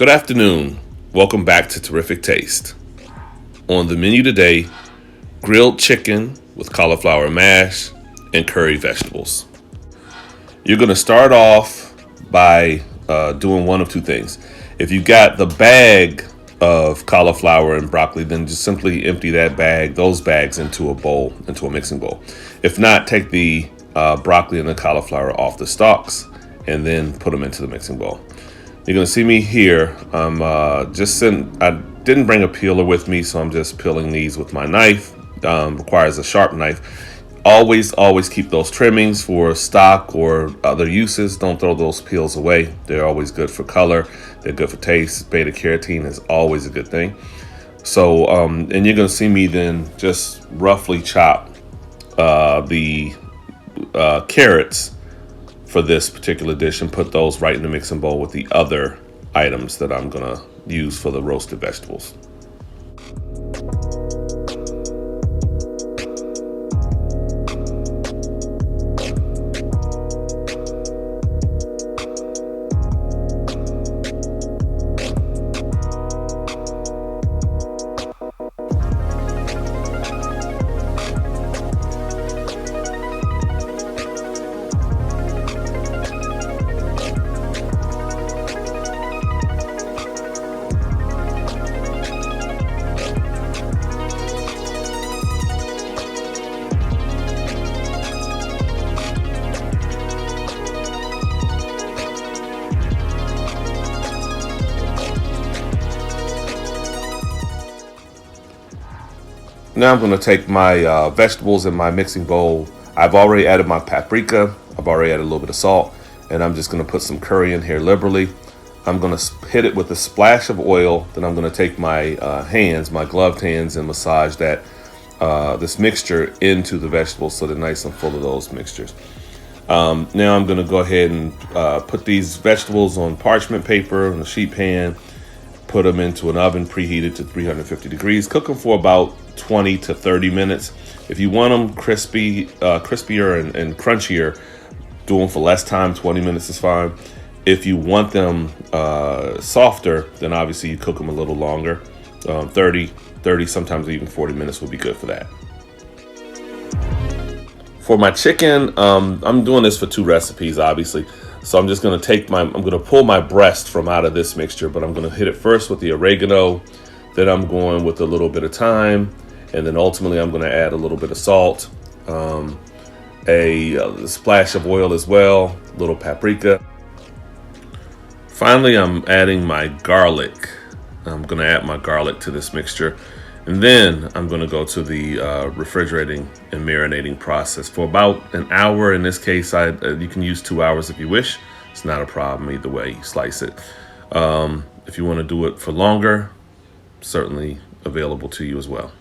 Good afternoon. Welcome back to Terrific Taste. On the menu today, grilled chicken with cauliflower mash and curry vegetables. You're going to start off by doing one of two things. If you got the bag of cauliflower and broccoli, then just simply empty those bags into a bowl, into a mixing bowl. If not, take the broccoli and the cauliflower off the stalks and then put them into the mixing bowl. You're going to see me here. I didn't bring a peeler with me, so I'm just peeling these with my knife. Requires a sharp knife. Always keep those trimmings for stock or other uses. Don't throw those peels away. They're always good for color. They're good for taste. Beta carotene is always a good thing. So, and you're going to see me then just roughly chop the carrots for this particular dish and put those right in the mixing bowl with the other items that I'm gonna use for the roasted vegetables. Now I'm going to take my vegetables in my mixing bowl. I've already added my paprika. I've already added a little bit of salt. And I'm just going to put some curry in here liberally. I'm going to hit it with a splash of oil. Then I'm going to take my my gloved hands, and massage this mixture into the vegetables so they're nice and full of those mixtures. Now I'm going to go ahead and put these vegetables on parchment paper in a sheet pan. Put them into an oven preheated to 350 degrees. Cook them for about 20 to 30 minutes. If you want them crispier and crunchier, do them for less time. 20 minutes is fine. If you want them softer, then obviously you cook them a little longer. 30, sometimes even 40 minutes would be good for that. For my chicken, I'm doing this for two recipes, obviously. So I'm just going to pull my breast from out of this mixture, but I'm going to hit it first with the oregano. Then I'm going with a little bit of thyme. And then ultimately I'm going to add a little bit of salt, a splash of oil as well, a little paprika. Finally, I'm adding my garlic. I'm going to add my garlic to this mixture. And then I'm going to go to the refrigerating and marinating process for about an hour. In this case, you can use 2 hours if you wish. It's not a problem either way you slice it. If you want to do it for longer, certainly available to you as well.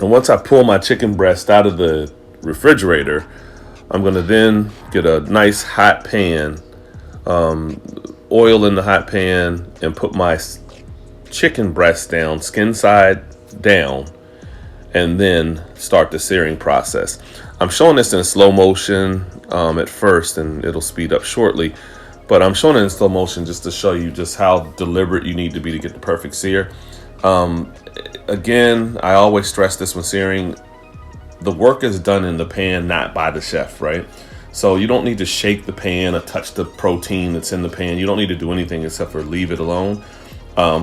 And once I pull my chicken breast out of the refrigerator, I'm going to then get a nice hot pan, oil in the hot pan, and put my chicken breast down, skin side down, and then start the searing process. I'm showing this in slow motion at first, and it'll speed up shortly. But I'm showing it in slow motion just to show you just how deliberate you need to be to get the perfect sear. Again, I always stress this when searing. The work is done in the pan, not by the chef, right? So you don't need to shake the pan or touch the protein that's in the pan. You don't need to do anything except for leave it alone.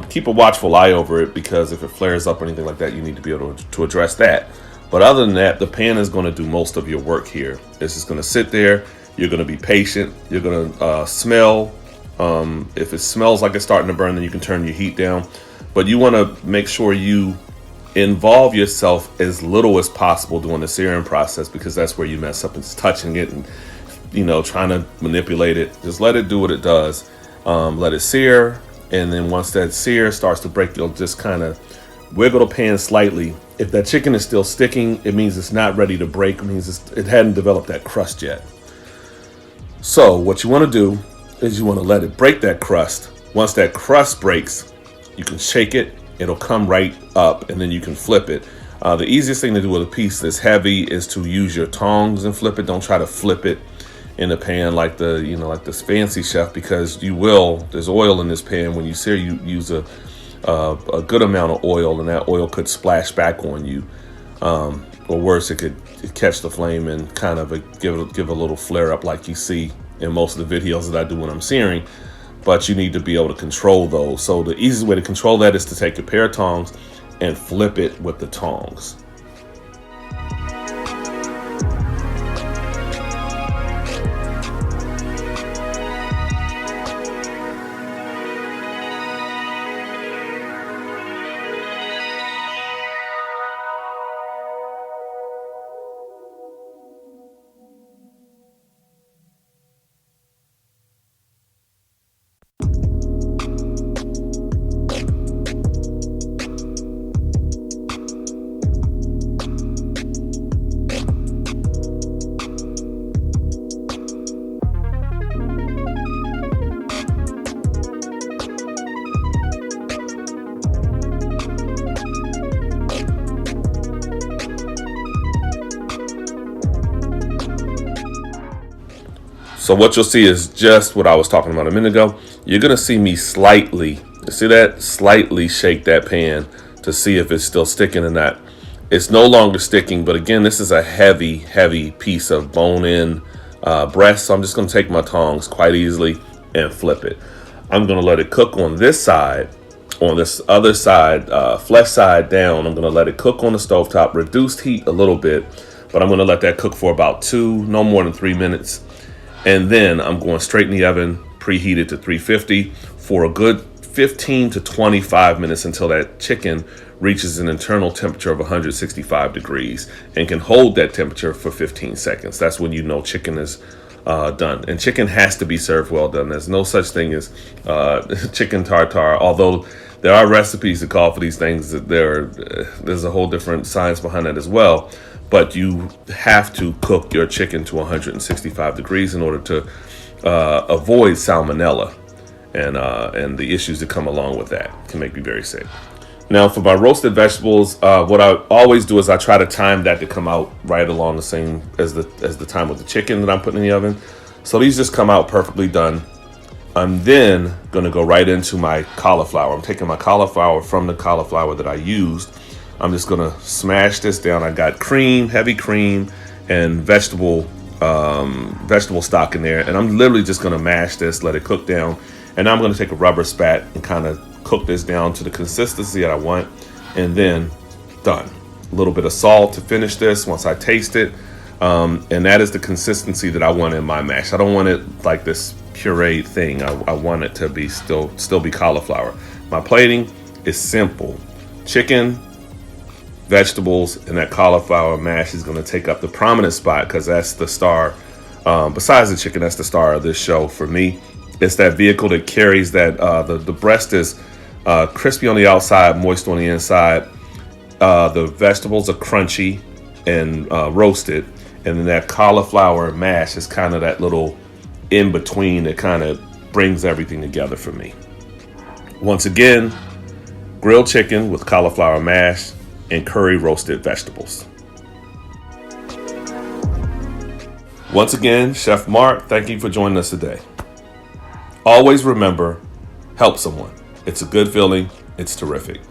Keep a watchful eye over it, because if it flares up or anything like that, you need to be able to address that. But other than that, the pan is going to do most of your work here. It's just going to sit there. You're going to be patient. You're going to smell. If it smells like it's starting to burn, then you can turn your heat down. But you want to make sure you involve yourself as little as possible during the searing process, because that's where you mess up. It's touching it and, trying to manipulate it. Just let it do what it does. Let it sear. And then once that sear starts to break, you'll just kind of wiggle the pan slightly. If that chicken is still sticking, it means it's not ready to break. It means it hadn't developed that crust yet. So what you want to do is you want to let it break that crust. Once that crust breaks, you can shake it. It'll come right up, and then you can flip it. The easiest thing to do with a piece that's heavy is to use your tongs and flip it. Don't try to flip it in the pan like this fancy chef, because there's oil in this pan. When you sear, you use a good amount of oil, and that oil could splash back on you, or worse, it could catch the flame and kind of give a little flare up like you see in most of the videos that I do when I'm searing. But you need to be able to control those. So the easiest way to control that is to take a pair of tongs and flip it with the tongs. So what you'll see is just what I was talking about a minute ago. You're going to see me slightly shake that pan to see if it's still sticking or not. It's no longer sticking, but again, this is a heavy piece of bone-in breast. So I'm just going to take my tongs quite easily and flip it. I'm going to let it cook on this side. On this other side, flesh side down, I'm going to let it cook on the stovetop, reduced heat a little bit, but I'm going to let that cook for about no more than 3 minutes. And then I'm going straight in the oven, preheated to 350 for a good 15 to 25 minutes until that chicken reaches an internal temperature of 165 degrees and can hold that temperature for 15 seconds. That's when you know chicken is done. And chicken has to be served well done. There's no such thing as chicken tartare, although there are recipes that call for these things. There's a whole different science behind that as well. But you have to cook your chicken to 165 degrees in order to avoid salmonella and the issues that come along with that. Can make you very sick. Now, for my roasted vegetables, what I always do is I try to time that to come out right along the same as the time with the chicken that I'm putting in the oven. So these just come out perfectly done. I'm then going to go right into my cauliflower. I'm taking my cauliflower from the cauliflower that I used. I'm just going to smash this down. I got cream, heavy cream, and vegetable stock in there. And I'm literally just going to mash this, let it cook down. And I'm going to take a rubber spat and kind of cook this down to the consistency that I want. And then done. A little bit of salt to finish this once I taste it. And that is the consistency that I want in my mash. I don't want it like this pureed thing. I want it to be still be cauliflower. My plating is simple. Chicken, vegetables, and that cauliflower mash is going to take up the prominent spot because that's the star. Besides the chicken, that's the star of this show for me. It's that vehicle that carries that. The breast is crispy on the outside, moist on the inside. The vegetables are crunchy and roasted, and then that cauliflower mash is kind of that little in between that kind of brings everything together for me. Once again, grilled chicken with cauliflower mash and curry roasted vegetables. Once again, Chef Mark, thank you for joining us today. Always remember, help someone. It's a good feeling. It's terrific.